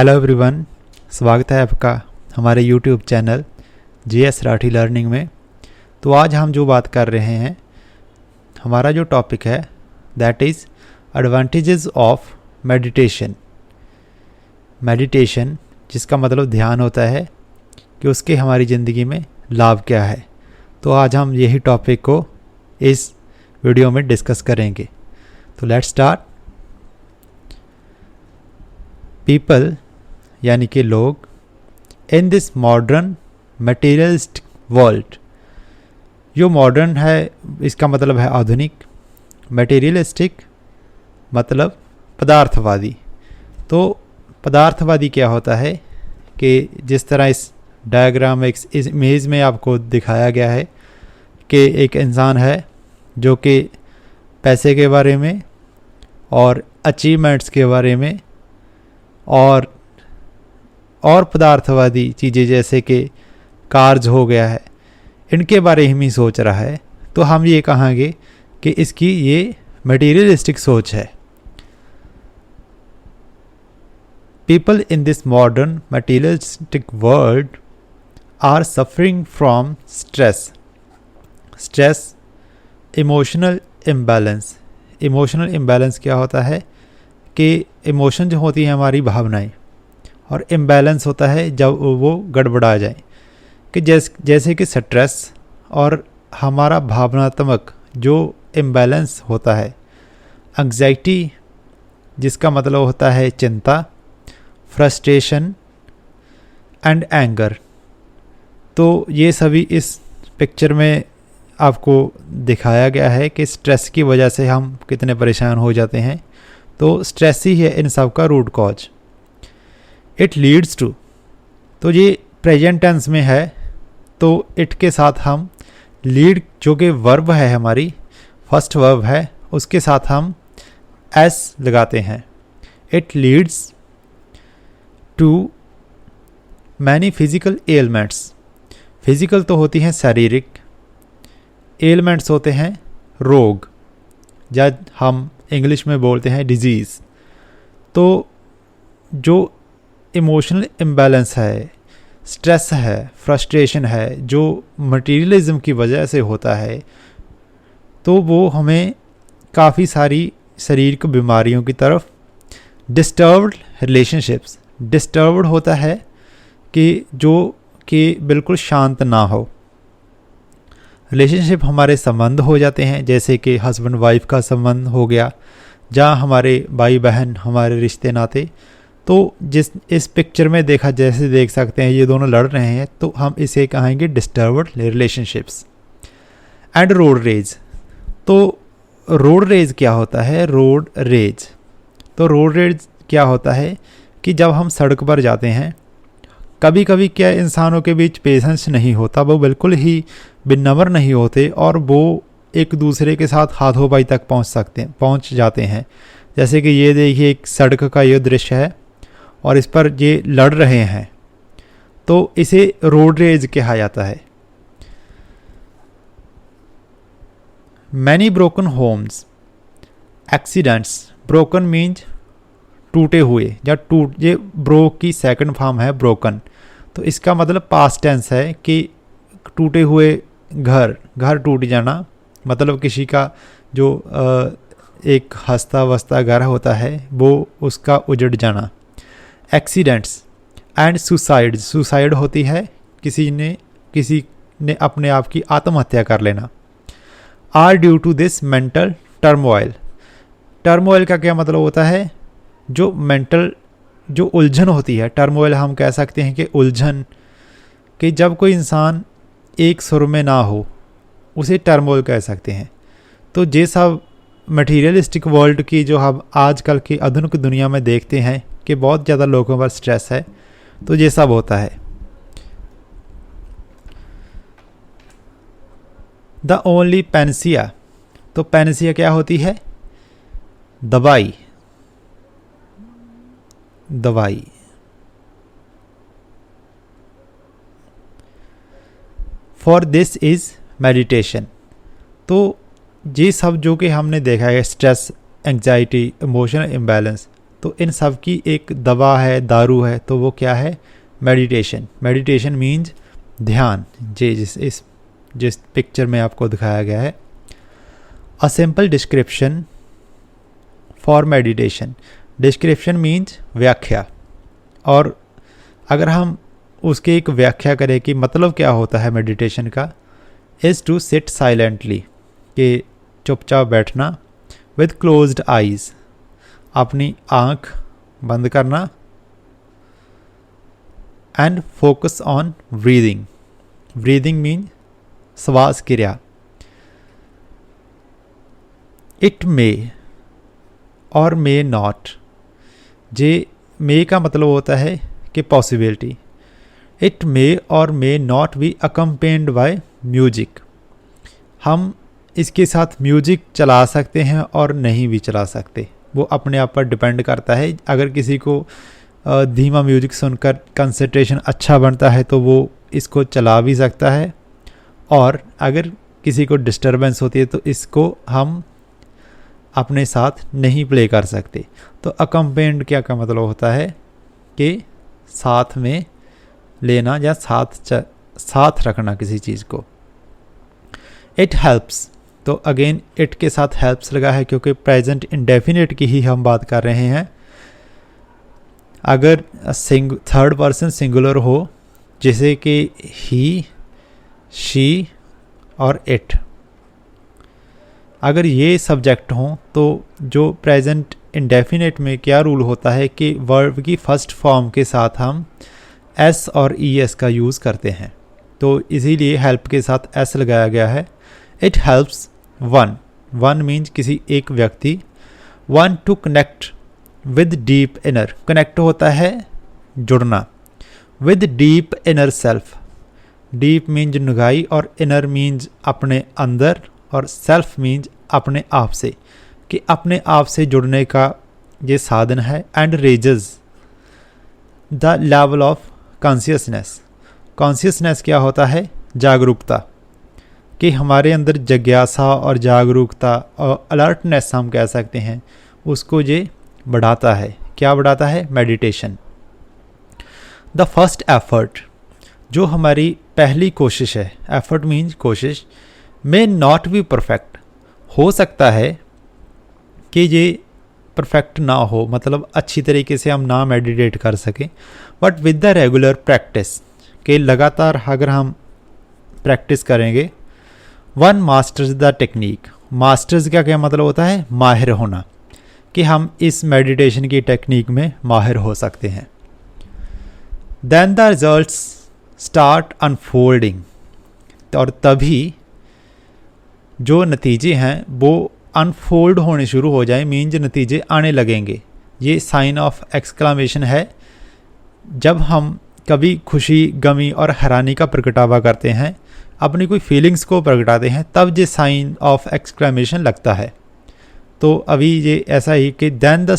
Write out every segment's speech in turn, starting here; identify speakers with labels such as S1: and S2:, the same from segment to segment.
S1: Hello everyone, स्वागत है आपका हमारे YouTube channel GS Rathi learning में। तो आज हम जो बात कर रहे हैं, हमारा जो टॉपिक है that is advantages of meditation. Meditation जिसका मतलब ध्यान होता है कि उसके हमारी ज़िंदगी में लाभ क्या है। तो आज हम यही टॉपिक को इस वीडियो में डिस्कस करेंगे। तो लेट्स स्टार्ट। पीपल यानी कि लोग इन दिस मॉडर्न मटेरियलिस्टिक वर्ल्ड, जो मॉडर्न है इसका मतलब है आधुनिक, मटेरियलिस्टिक मतलब पदार्थवादी। तो पदार्थवादी क्या होता है कि जिस तरह इस डायग्राम इस इमेज में आपको दिखाया गया है कि एक इंसान है जो कि पैसे के बारे में और अचीवमेंट्स के बारे में और पदार्थवादी चीज़ें जैसे कि कार्स हो गया है, इनके बारे में ही सोच रहा है। तो हम ये कहेंगे कि इसकी ये मटेरियलिस्टिक सोच है। People in this modern materialistic world are suffering from stress, emotional imbalance. Emotional imbalance क्या होता है कि इमोशन जो होती हैं हमारी भावनाएं, और इम्बैलेंस होता है जब वो गड़बड़ा जाए, कि जैसे कि स्ट्रेस और हमारा भावनात्मक जो इम्बैलेंस होता है, एंग्जाइटी जिसका मतलब होता है चिंता, फ्रस्ट्रेशन एंड एंगर। तो ये सभी इस पिक्चर में आपको दिखाया गया है कि स्ट्रेस की वजह से हम कितने परेशान हो जाते हैं। तो स्ट्रेस ही है इन सब का root cause. It leads to, तो ये प्रेजेंट टेंस में है, तो इट के साथ हम लीड जो कि वर्ब है, हमारी फर्स्ट वर्ब है, उसके साथ हम एस लगाते हैं। It leads to many physical elements. Physical तो होती हैं शारीरिक, एलिमेंट्स होते हैं रोग, या हम इंग्लिश में बोलते हैं डिजीज़। तो जो इमोशनल इम्बैलेंस है, स्ट्रेस है, फ्रस्ट्रेशन है, जो मटेरियलिज्म की वजह से होता है, तो वो हमें काफ़ी सारी शरीर की बीमारियों की तरफ, डिस्टर्ब्ड रिलेशनशिप्स, डिस्टर्ब्ड होता है कि जो कि बिल्कुल शांत ना हो, रिलेशनशिप हमारे संबंध हो जाते हैं, जैसे कि हस्बैंड वाइफ का संबंध हो गया, जहाँ हमारे भाई बहन हमारे रिश्ते नाते। तो जिस इस पिक्चर में जैसे देख सकते हैं ये दोनों लड़ रहे हैं, तो हम इसे कहेंगे disturbed relationships. And road rage, तो रोड रेज क्या होता है? रोड रेज, तो रोड रेज क्या होता है कि जब हम सड़क पर जाते हैं, कभी कभी क्या इंसानों के बीच पेशेंस नहीं होता, वो बिल्कुल ही विनम्र नहीं होते और वो एक दूसरे के साथ हाथों पाई तक पहुंच जाते हैं। जैसे कि ये देखिए एक सड़क का ये दृश्य है और इस पर ये लड़ रहे हैं, तो इसे रोड रेज कहा जाता है। Many broken homes, accidents, broken means टूटे हुए या ये ब्रोक की सेकंड फॉर्म है ब्रोकन। तो इसका मतलब पास्ट टेंस है कि टूटे हुए घर टूट जाना, मतलब किसी का जो एक हंसता वसता घर होता है वो उसका उजड़ जाना। एक्सीडेंट्स एंड सुसाइड होती है किसी ने अपने आप की आत्महत्या कर लेना। Are due to this mental turmoil. Turmoil का क्या मतलब होता है? जो मेंटल जो उलझन होती है, टर्मोइल हम कह सकते हैं कि उलझन, कि जब कोई इंसान एक सुर में ना हो उसे टर्मोइल कह सकते हैं। तो ये सब मटेरियलिस्टिक वर्ल्ड की जो हम आजकल की आधुनिक दुनिया में देखते हैं कि बहुत ज़्यादा लोगों पर स्ट्रेस है, तो ये सब होता है। द ओनली पेनिसिया, तो पेनिसिया क्या होती है? दवाई। For this is meditation. तो ये सब जो कि हमने देखा है, स्ट्रेस, एंग्जाइटी, इमोशनल इम्बैलेंस, तो इन सब की एक दवा है, दारू है, तो वो क्या है? मेडिटेशन। मेडिटेशन मीन्स ध्यान, जिस पिक्चर में आपको दिखाया गया है। A simple description for meditation. Description means व्याख्या, और अगर हम उसकी एक व्याख्या करें कि मतलब क्या होता है मेडिटेशन का, इज़ टू सिट साइलेंटली, कि चुपचाप बैठना, विद क्लोज्ड आइज़, अपनी आँख बंद करना, and focus on breathing. Breathing mean श्वास क्रिया। इट मे और मे नॉट। जे मे का मतलब होता है कि पॉसिबिलिटी। इट मे और may not be accompanied by music. हम इसके साथ म्यूजिक चला सकते हैं और नहीं भी चला सकते, वो अपने आप पर डिपेंड करता है। अगर किसी को धीमा म्यूजिक सुनकर कंसंट्रेशन अच्छा बनता है तो वो इसको चला भी सकता है, और अगर किसी को डिस्टरबेंस होती है तो इसको हम अपने साथ नहीं प्ले कर सकते। तो अकम्पेन्ड क्या का मतलब होता है कि साथ में लेना या साथ रखना किसी चीज़ को। इट हेल्प्स, तो अगेन इट के साथ हेल्प्स लगा है क्योंकि प्रेजेंट इंडेफिनिट की ही हम बात कर रहे हैं। अगर थर्ड पर्सन सिंगुलर हो, जैसे कि ही, शी और इट, अगर ये सब्जेक्ट हों तो जो प्रेजेंट इंडेफिनिट में क्या रूल होता है कि वर्ब की फर्स्ट फॉर्म के साथ हम एस और ई एस का यूज़ करते हैं, तो इसीलिए हेल्प के साथ एस लगाया गया है। It helps one, one means किसी एक व्यक्ति, one to connect with deep inner, connect होता है जुड़ना, with deep inner self. Deep means नुगाई और इनर मीन्स अपने अंदर, और सेल्फ मीन्स अपने आप से, कि अपने आप से जुड़ने का ये साधन है। And raises the level of consciousness. Consciousness क्या होता है? जागरूकता, कि हमारे अंदर जिज्ञासा और जागरूकता और अलर्टनेस हम कह सकते हैं, उसको ये बढ़ाता है। क्या बढ़ाता है? मेडिटेशन। द फर्स्ट एफर्ट, जो हमारी पहली कोशिश है, एफर्ट मीन्स कोशिश, मे नॉट बी परफेक्ट, हो सकता है कि ये परफेक्ट ना हो, मतलब अच्छी तरीके से हम ना मेडिटेट कर सकें, but with the regular practice, के लगातार अगर हम प्रैक्टिस करेंगे, one masters the technique. Masters का क्या मतलब होता है? माहिर होना, कि हम इस मेडिटेशन की टेक्निक में माहिर हो सकते हैं। Then the results start unfolding, और तभी जो नतीजे हैं वो अनफोल्ड होने शुरू हो जाए, मीन्स नतीजे आने लगेंगे। ये साइन ऑफ एक्सक्लामेशन है। जब हम कभी खुशी, गमी और हैरानी का प्रगटावा करते हैं, अपनी कोई फीलिंग्स को प्रगटाते हैं, तब ये साइन ऑफ एक्सक्लामेशन लगता है। तो अभी ये ऐसा ही कि then the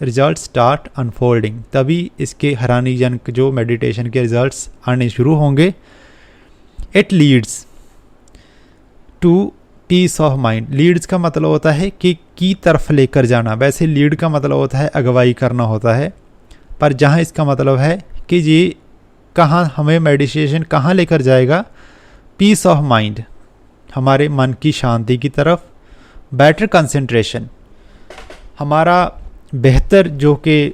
S1: result start unfolding, तभी इसके हैरानीजनक जो मेडिटेशन के रिजल्ट्स आने शुरू होंगे। It leads to peace of mind. Leads का मतलब होता है कि की तरफ लेकर जाना, वैसे लीड का मतलब होता है अगवाई करना होता है, पर जहाँ इसका मतलब है कि ये कहाँ हमें मेडिटेशन कहाँ लेकर जाएगा? पीस ऑफ माइंड, हमारे मन की शांति की तरफ। बेटर कंसंट्रेशन, हमारा बेहतर जो कि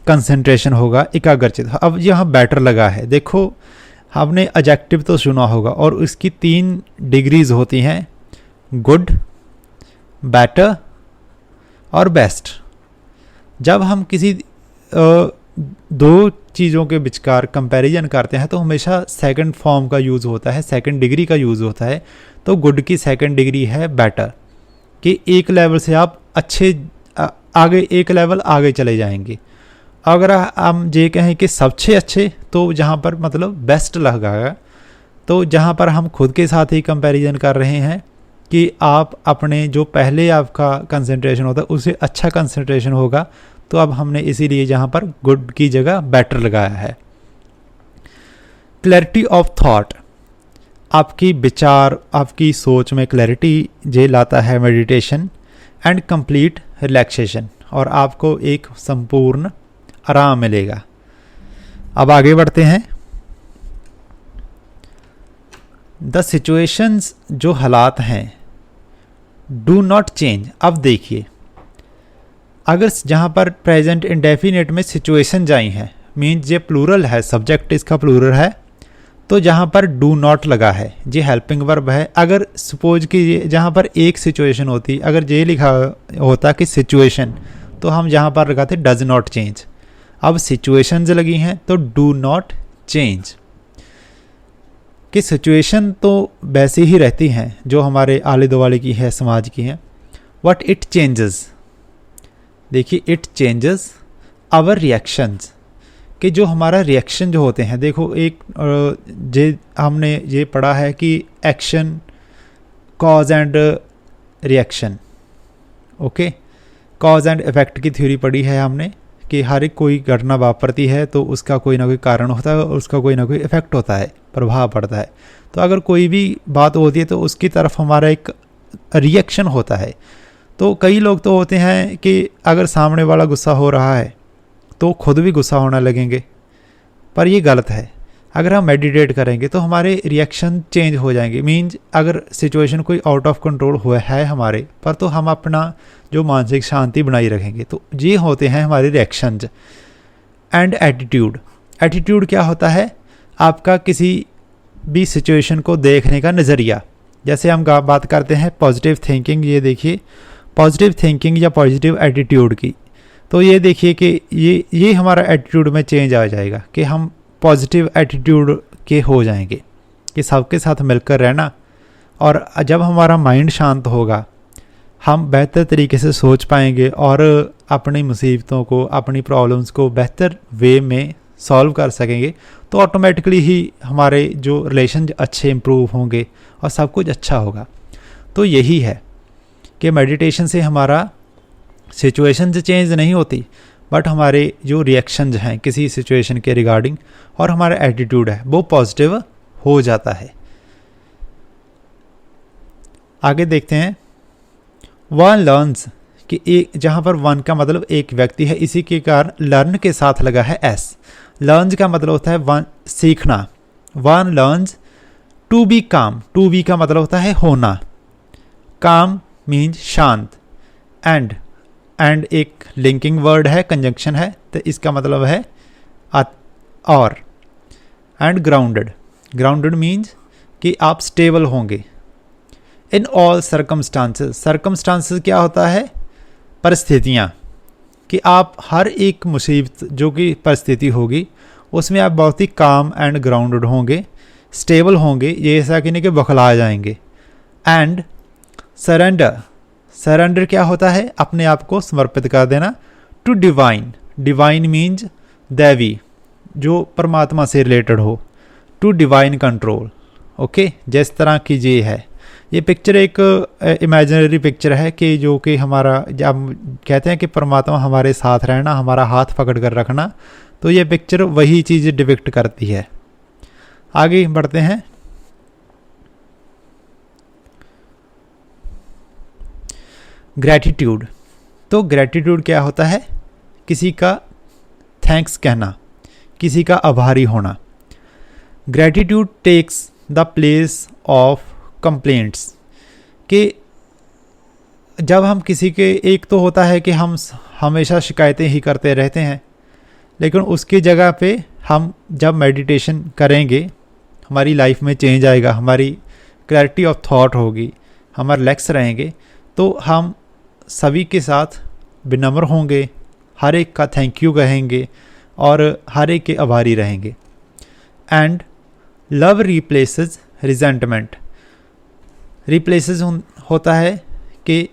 S1: कंसंट्रेशन होगा, एकाग्रचित। अब यहाँ बेटर लगा है, देखो हमने एडजेक्टिव तो सुना होगा, और उसकी 3 डिग्रीज होती हैं, गुड, बेटर और बेस्ट। जब हम किसी दो चीज़ों के विचकार कंपैरिजन करते हैं तो हमेशा सेकंड फॉर्म का यूज़ होता है, सेकंड डिग्री का यूज़ होता है। तो गुड की सेकंड डिग्री है बेटर, कि एक लेवल से आप अच्छे आगे, एक लेवल आगे चले जाएंगे। अगर हम ये कहें कि सबसे अच्छे, तो जहाँ पर मतलब बेस्ट लगेगा। तो जहाँ पर हम खुद के साथ ही कंपैरिजन कर रहे हैं कि आप अपने जो पहले आपका कंसंट्रेशन होता है उससे अच्छा कंसंट्रेशन होगा, तो अब हमने इसीलिए जहाँ पर गुड की जगह बेटर लगाया है। क्लैरिटी ऑफ थॉट, आपकी विचार, आपकी सोच में क्लैरिटी ये लाता है मेडिटेशन। एंड कंप्लीट रिलैक्सेशन, और आपको एक संपूर्ण आराम मिलेगा। अब आगे बढ़ते हैं। द सिचुएशंस, जो हालात हैं, डू नॉट चेंज। अब देखिए, अगर जहाँ पर प्रेजेंट इंडेफिनिट में सिचुएशन आई हैं, मीन्स ये प्लूरल है, सब्जेक्ट इसका प्लूरल है, तो जहाँ पर डू नॉट लगा है ये हेल्पिंग वर्ब है। अगर सपोज कि ये जहाँ पर एक सिचुएशन होती, अगर ये लिखा होता कि सिचुएशन, तो हम जहाँ पर लगाते डज नॉट चेंज। अब सिचुएशंस लगी हैं तो डू नॉट चेंज। कि सिचुएशन तो वैसी ही रहती हैं जो हमारे आले दुआले की है, समाज की है। व्हाट इट चेंजेस, देखिए इट चेंजेस आवर रिएक्शंस, कि जो हमारा रिएक्शन जो होते हैं, देखो एक जे हमने ये पढ़ा है कि action, cause and reaction, okay, cause and effect की थ्योरी पढ़ी है हमने कि हर एक कोई घटना वापरती है तो उसका कोई ना कोई कारण होता है और उसका कोई ना कोई इफेक्ट होता है, प्रभाव पड़ता है। तो अगर कोई भी बात होती है तो उसकी तरफ हमारा एक रिएक्शन होता है। तो कई लोग तो होते हैं कि अगर सामने वाला गुस्सा हो रहा है तो खुद भी गुस्सा होने लगेंगे, पर ये गलत है। अगर हम मेडिटेट करेंगे तो हमारे रिएक्शन चेंज हो जाएंगे। मीन्स अगर सिचुएशन कोई आउट ऑफ कंट्रोल हुआ है हमारे पर, तो हम अपना जो मानसिक शांति बनाई रखेंगे। तो ये होते हैं हमारे रिएक्शंस। एंड एटीट्यूड, एटीट्यूड क्या होता है? आपका किसी भी सिचुएशन को देखने का नज़रिया। जैसे हम बात करते हैं पॉजिटिव थिंकिंग, ये देखिए पॉजिटिव थिंकिंग या पॉजिटिव एटीट्यूड की, तो ये देखिए कि ये हमारा एटीट्यूड में चेंज आ जाएगा कि हम पॉजिटिव एटीट्यूड के हो जाएंगे कि सबके साथ मिलकर रहना। और जब हमारा माइंड शांत होगा हम बेहतर तरीके से सोच पाएंगे और अपनी मुसीबतों को, अपनी प्रॉब्लम्स को बेहतर वे में सॉल्व कर सकेंगे। तो ऑटोमेटिकली ही हमारे जो रिलेशन अच्छे इम्प्रूव होंगे और सब कुछ अच्छा होगा। तो यही है कि मेडिटेशन से हमारा सिचुएशन चेंज नहीं होती, बट हमारे जो रिएक्शंस हैं किसी सिचुएशन के रिगार्डिंग और हमारा एटीट्यूड है वो पॉजिटिव हो जाता है। आगे देखते हैं। वन लर्न्स, कि एक, जहाँ पर वन का मतलब एक व्यक्ति है, इसी के कारण लर्न के साथ लगा है एस। लर्न्स का मतलब होता है वन, सीखना। वन लर्न्स टू बी काम, टू बी का मतलब होता है होना, काम मीन्स शांत, एंड एक लिंकिंग वर्ड है, कंजंक्शन है, तो इसका मतलब है और। एंड ग्राउंडेड, ग्राउंडेड मीन्स कि आप स्टेबल होंगे। इन ऑल सर्कमस्टांसेस, सर्कमस्टांसेस क्या होता है? परिस्थितियाँ, कि आप हर एक मुसीबत जो कि परिस्थिति होगी उसमें आप बहुत ही काम एंड ग्राउंडेड होंगे, स्टेबल होंगे, ये ऐसा कि नहीं कि बौखला जाएंगे। एंड सरेंडर, सरेंडर क्या होता है? अपने आप को समर्पित कर देना। टू डिवाइन, डिवाइन मीन्स दैवी, जो परमात्मा से रिलेटेड हो। To divine control, okay. जिस तरह की ये है, ये पिक्चर एक इमेजिनरी पिक्चर है कि जो कि हमारा, जब कहते हैं कि परमात्मा हमारे साथ रहना, हमारा हाथ पकड़ कर रखना, तो ये पिक्चर वही चीज़ डिपिक्ट करती है। आगे बढ़ते हैं। ग्रैटिट्यूड, तो ग्रैटिट्यूड क्या होता है? किसी का थैंक्स कहना, किसी का आभारी होना। Gratitude takes the place of complaints, कि जब हम किसी के, एक तो होता है कि हम हमेशा शिकायतें ही करते रहते हैं, लेकिन उसकी जगह पे हम जब मेडिटेशन करेंगे हमारी लाइफ में चेंज आएगा, हमारी क्लैरिटी ऑफ थॉट होगी, हम रिलैक्स रहेंगे, तो हम सभी के साथ विनम्र होंगे, हर एक का थैंक यू कहेंगे और हर एक के आभारी रहेंगे। And love replaces resentment, replaces होता है कि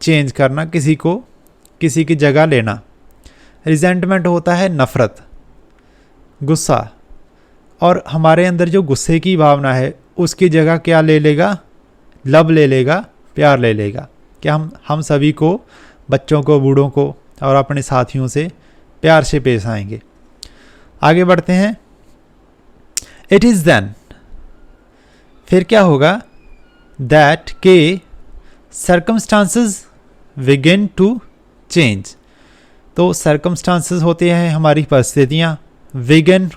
S1: चेंज करना, किसी को किसी की जगह लेना। रिजेंटमेंट होता है नफ़रत, गुस्सा, और हमारे अंदर जो गुस्से की भावना है उसकी जगह क्या ले लेगा? लव ले लेगा, प्यार ले लेगा, कि हम सभी को, बच्चों को, बूढ़ों को और अपने साथियों से प्यार से पेश आएंगे। आगे बढ़ते हैं। इट इज़ देन, फिर क्या होगा? दैट के सर्कमस्टांसेस बिगिन टू चेंज, तो सर्कमस्टांसेस होते हैं हमारी परिस्थितियाँ। विगन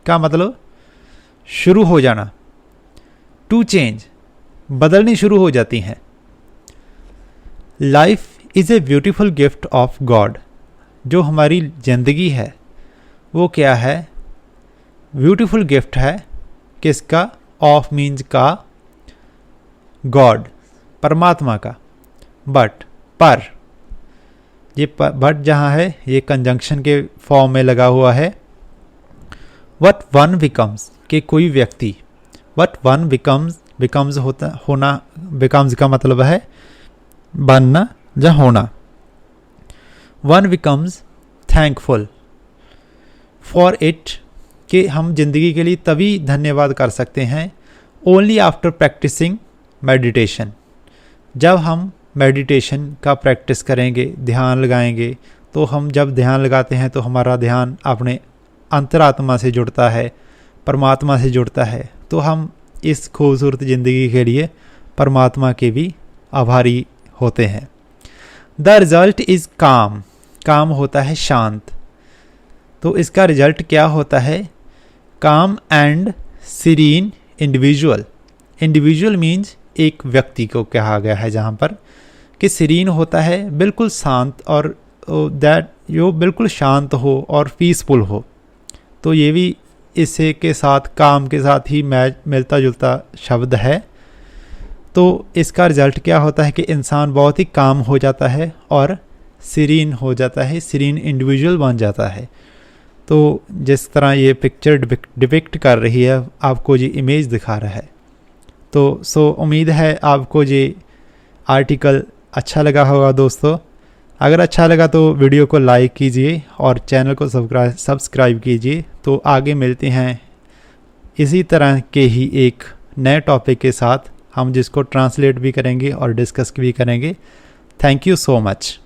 S1: का मतलब शुरू हो जाना, टू चेंज, बदलनी शुरू हो जाती हैं। Life is a beautiful gift of God, जो हमारी ज़िंदगी है वो क्या है, ब्यूटीफुल गिफ्ट है, किसका, ऑफ मीन्स का, गॉड परमात्मा का। बट पर, ये बट जहाँ है ये कंजंक्शन के फॉर्म में लगा हुआ है। वट वन बिकम्स, कि कोई व्यक्ति, वट वन बिकम्स होना, बिकम्स का मतलब है बनना या होना। One becomes thankful for it, कि हम जिंदगी के लिए तभी धन्यवाद कर सकते हैं ओनली आफ्टर प्रैक्टिसिंग मेडिटेशन, जब हम मेडिटेशन का प्रैक्टिस करेंगे, ध्यान लगाएंगे। तो हम जब ध्यान लगाते हैं तो हमारा ध्यान अपने अंतरात्मा से जुड़ता है, परमात्मा से जुड़ता है। तो हम इस खूबसूरत ज़िंदगी के लिए परमात्मा के भी आभारी होते हैं। द रिज़ल्ट इज़ काम, काम होता है शांत। तो इसका रिजल्ट क्या होता है, काम and serine individual. Individual means एक व्यक्ति को कहा गया है, जहाँ पर कि सीरीन होता है बिल्कुल शांत, और दैट जो बिल्कुल शांत हो और पीसफुल हो। तो ये भी इससे के साथ, काम के साथ ही मैच मिलता जुलता शब्द है। तो इसका रिजल्ट क्या होता है कि इंसान बहुत ही काम हो जाता है और सीरीन हो जाता है, सीरीन इंडिविजुअल बन जाता है। तो जिस तरह ये पिक्चर डिपिक्ट कर रही है, आपको ये इमेज दिखा रहा है। तो उम्मीद है आपको ये आर्टिकल अच्छा लगा होगा दोस्तों। अगर अच्छा लगा तो वीडियो को लाइक कीजिए और चैनल को सब्सक्राइब कीजिए। तो आगे मिलते हैं इसी तरह के ही एक नए टॉपिक के साथ, हम जिसको ट्रांसलेट भी करेंगे और डिस्कस भी करेंगे। Thank you so much.